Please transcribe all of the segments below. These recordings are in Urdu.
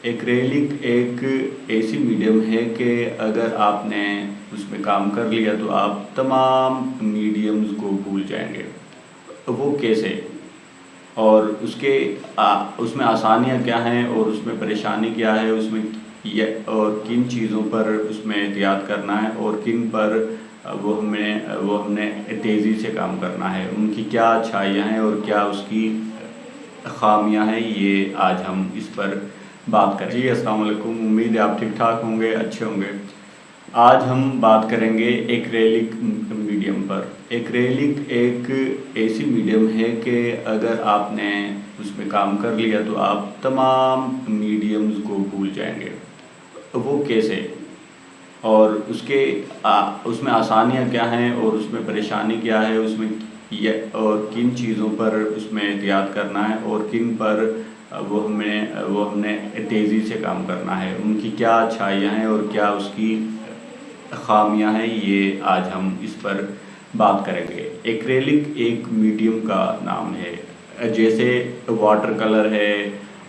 ایکریلک ایک ایسی میڈیم ہے کہ اگر آپ نے اس میں کام کر لیا تو آپ تمام میڈیمز کو بھول جائیں گے۔ وہ کیسے اور اس میں آسانیاں کیا ہیں اور اس میں پریشانی کیا ہے، اس میں اور کن چیزوں پر اس میں احتیاط کرنا ہے اور کن پر وہ ہم نے تیزی سے کام کرنا ہے، ان کی کیا اچھائیاں ہیں اور کیا اس کی خامیاں ہیں، یہ آج ہم اس پر بات کریں گے۔ جی السلام علیکم، امید ہے آپ ٹھیک ٹھاک ہوں گے، اچھے ہوں گے۔ آج ہم بات کریں گے ایکریلک میڈیم پر۔ ایکریلک ایک ایسی میڈیم ہے کہ اگر آپ نے اس میں کام کر لیا تو آپ تمام میڈیمز کو بھول جائیں گے۔ وہ کیسے اور اس میں آسانیاں کیا ہیں اور اس میں پریشانی کیا ہے، اس میں اور کن چیزوں پر اس میں احتیاط کرنا ہے اور کن پر وہ ہم نے تیزی سے کام کرنا ہے، ان کی کیا اچھائیاں ہیں اور کیا اس کی خامیاں ہیں، یہ آج ہم اس پر بات کریں گے۔ ایکریلک ایک میڈیم کا نام ہے، جیسے واٹر کلر ہے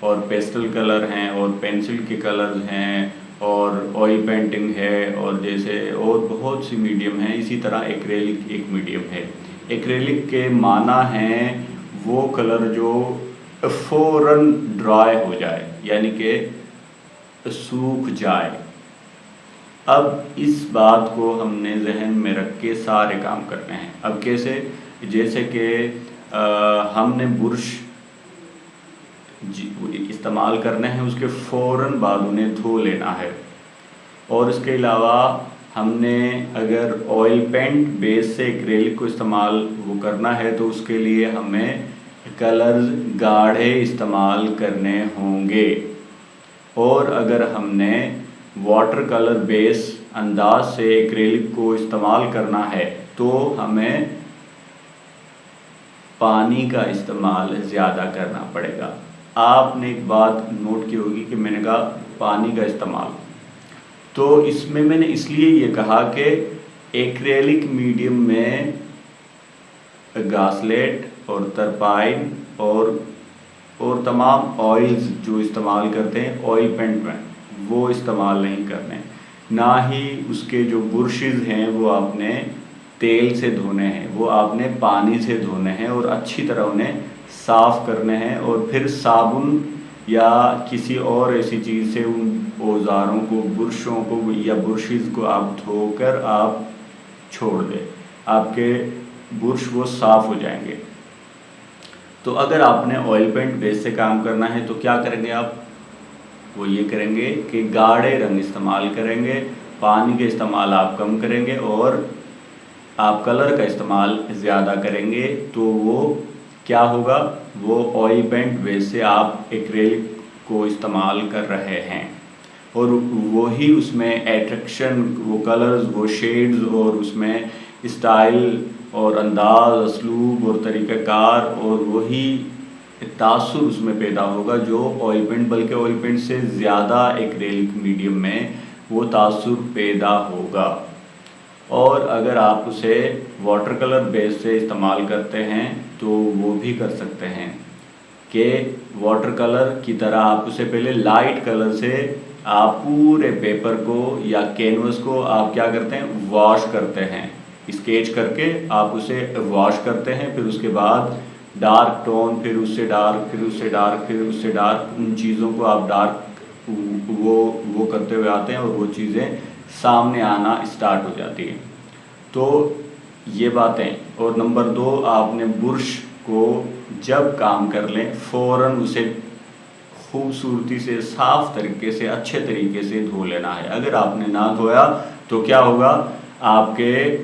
اور پیسٹل کلر ہیں اور پینسل کے کلرز ہیں اور آئل پینٹنگ ہے اور جیسے اور بہت سی میڈیم ہیں، اسی طرح ایکریلک ایک میڈیم ہے۔ ایکریلک کے معنی ہیں وہ کلر جو فوراً ڈرائی ہو جائے، یعنی کہ سوکھ جائے۔ اب اس بات کو ہم نے ذہن میں رکھ کے سارے کام کرنے ہیں۔ اب کیسے؟ جیسے کہ ہم نے برش استعمال کرنے ہیں، اس کے فوراً بعد انہیں دھو لینا ہے، اور اس کے علاوہ ہم نے اگر آئل پینٹ بیس سے ایکریلک کو استعمال کرنا ہے تو اس کے لیے ہمیں کلرز گاڑھے استعمال کرنے ہوں گے، اور اگر ہم نے واٹر کلر بیس انداز سے ایکریلک کو استعمال کرنا ہے تو ہمیں پانی کا استعمال زیادہ کرنا پڑے گا۔ آپ نے ایک بات نوٹ کی ہوگی کہ میں نے کہا پانی کا استعمال، تو اس میں نے اس لیے یہ کہا کہ ایکریلک میڈیم میں گاسلیٹ اور ترپائن اور تمام آئلز جو استعمال کرتے ہیں آئل پینٹ میں، وہ استعمال نہیں کرنے، نہ ہی اس کے جو برشز ہیں وہ آپ نے تیل سے دھونے ہیں، وہ آپ نے پانی سے دھونے ہیں اور اچھی طرح انہیں صاف کرنے ہیں، اور پھر صابن یا کسی اور ایسی چیز سے ان اوزاروں کو، برشوں کو یا برشز کو آپ دھو کر آپ چھوڑ دیں، آپ کے برش وہ صاف ہو جائیں گے۔ تو اگر آپ نے آئل پینٹ بیس سے کام کرنا ہے تو کیا کریں گے آپ؟ وہ یہ کریں گے کہ گاڑھے رنگ استعمال کریں گے، پانی کے استعمال آپ کم کریں گے اور آپ کلر کا استعمال زیادہ کریں گے، تو وہ کیا ہوگا؟ وہ آئل پینٹ بیس سے آپ ایکریلک کو استعمال کر رہے ہیں، اور وہی اس میں ایٹریکشن، وہ کلرز، وہ شیڈز اور اس میں اسٹائل اور انداز، اسلوب اور طریقہ کار اور وہی تاثر اس میں پیدا ہوگا جو آئل پینٹ، بلکہ آئل پینٹ سے زیادہ ایکریلک میڈیم میں وہ تاثر پیدا ہوگا۔ اور اگر آپ اسے واٹر کلر بیس سے استعمال کرتے ہیں تو وہ بھی کر سکتے ہیں کہ واٹر کلر کی طرح آپ اسے پہلے لائٹ کلر سے آپ پورے پیپر کو یا کینوس کو آپ کیا کرتے ہیں؟ واش کرتے ہیں، اسکیچ کر کے آپ اسے واش کرتے ہیں، پھر اس کے بعد ڈارک ٹون، پھر اس سے ڈارک، پھر اس سے ڈارک، پھر اس سے ڈارک، ان چیزوں کو آپ ڈارک وہ کرتے ہوئے آتے ہیں اور وہ چیزیں سامنے آنا اسٹارٹ ہو جاتی ہیں۔ تو یہ باتیں، اور نمبر 2، آپ نے برش کو جب کام کر لیں فوراً اسے خوبصورتی سے، صاف طریقے سے، اچھے طریقے سے دھو لینا ہے۔ اگر آپ نے نہ دھویا تو کیا ہوگا؟ آپ کے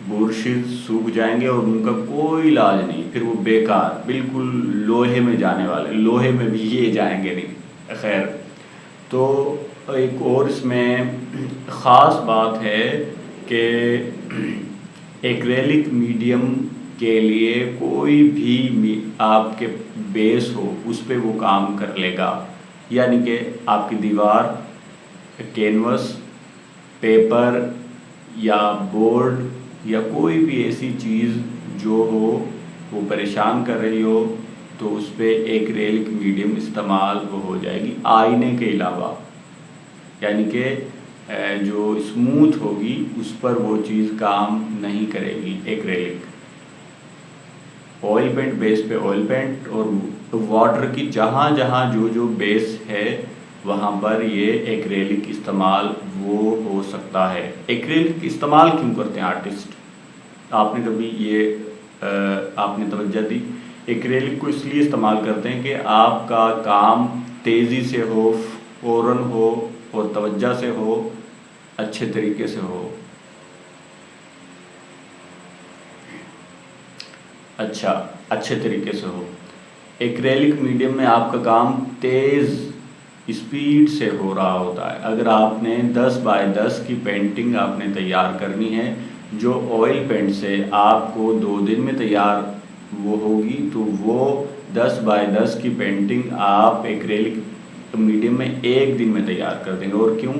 برشز سوکھ جائیں گے اور ان کا کوئی علاج نہیں، پھر وہ بیکار، بالکل لوہے میں جانے والے، لوہے میں بھی یہ جائیں گے نہیں۔ خیر، تو ایک اور اس میں خاص بات ہے کہ ایکریلک میڈیم کے لیے کوئی بھی آپ کے بیس ہو اس پہ وہ کام کر لے گا، یعنی کہ آپ کی دیوار، کینوس، پیپر یا بورڈ یا کوئی بھی ایسی چیز جو ہو وہ پریشان کر رہی ہو تو اس پہ ایکریلک میڈیم استعمال وہ ہو جائے گی آئینے کے علاوہ، یعنی کہ جو اسموتھ ہوگی اس پر وہ چیز کام نہیں کرے گی ایکریلک۔ آئل پینٹ بیس پہ آئل پینٹ، اور واٹر کی جہاں جہاں جو بیس ہے وہاں پر یہ ایکریلک استعمال وہ ہو سکتا ہے۔ ایکریلک استعمال کیوں کرتے ہیں آرٹسٹ؟ آپ نے کبھی یہ آپ نے توجہ دی؟ ایکریلک کو اس لیے استعمال کرتے ہیں کہ آپ کا کام تیزی سے ہو، فوراً ہو اور توجہ سے ہو، اچھے طریقے سے ہو۔ اچھے طریقے سے ہو۔ ایکریلک میڈیم میں آپ کا کام تیز اسپیڈ سے ہو رہا ہوتا ہے۔ اگر آپ نے 10x10 کی پینٹنگ آپ نے تیار کرنی ہے جو آئل پینٹ سے آپ کو 2 دن میں تیار وہ ہوگی، تو وہ 10x10 کی پینٹنگ آپ ایکریلک میڈیم میں 1 دن میں تیار کر دیں گے۔ اور کیوں؟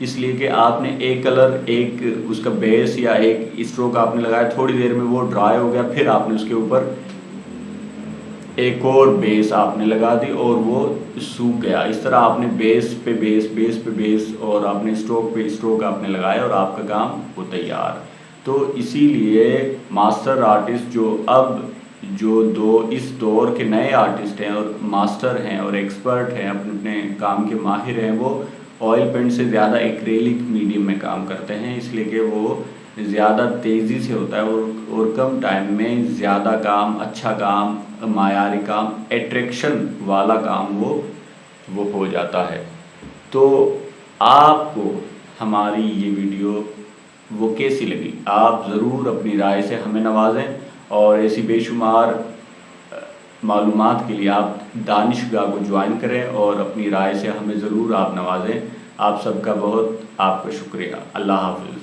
اس لیے کہ آپ نے ایک کلر، ایک اس کا بیس یا ایک اسٹروک آپ نے لگایا، تھوڑی دیر میں وہ ڈرائی ہو گیا، پھر آپ نے اس کے اوپر ایک اور بیس آپ نے لگا دی اور وہ سوکھ گیا۔ اس طرح آپ نے بیس پہ بیس، بیس پہ بیس، اور آپ نے اسٹروک پہ اسٹروک آپ نے لگایا اور آپ کا کام وہ تیار۔ تو اسی لیے ماسٹر آرٹسٹ جو اس دور کے نئے آرٹسٹ ہیں اور ماسٹر ہیں اور ایکسپرٹ ہیں، اپنے کام کے ماہر ہیں، وہ آئل پینٹ سے زیادہ ایکریلک میڈیم میں کام کرتے ہیں، اس لیے کہ وہ زیادہ تیزی سے ہوتا ہے اور کم ٹائم میں زیادہ کام، اچھا کام، معیاری کام، اٹریکشن والا کام وہ ہو جاتا ہے۔ تو آپ کو ہماری یہ ویڈیو وہ کیسی لگی؟ آپ ضرور اپنی رائے سے ہمیں نوازیں، اور ایسی بے شمار معلومات کے لیے آپ دانشگاہ کو جوائن کریں اور اپنی رائے سے ہمیں ضرور آپ نوازیں۔ آپ سب کا بہت آپ کا شکریہ۔ اللہ حافظ۔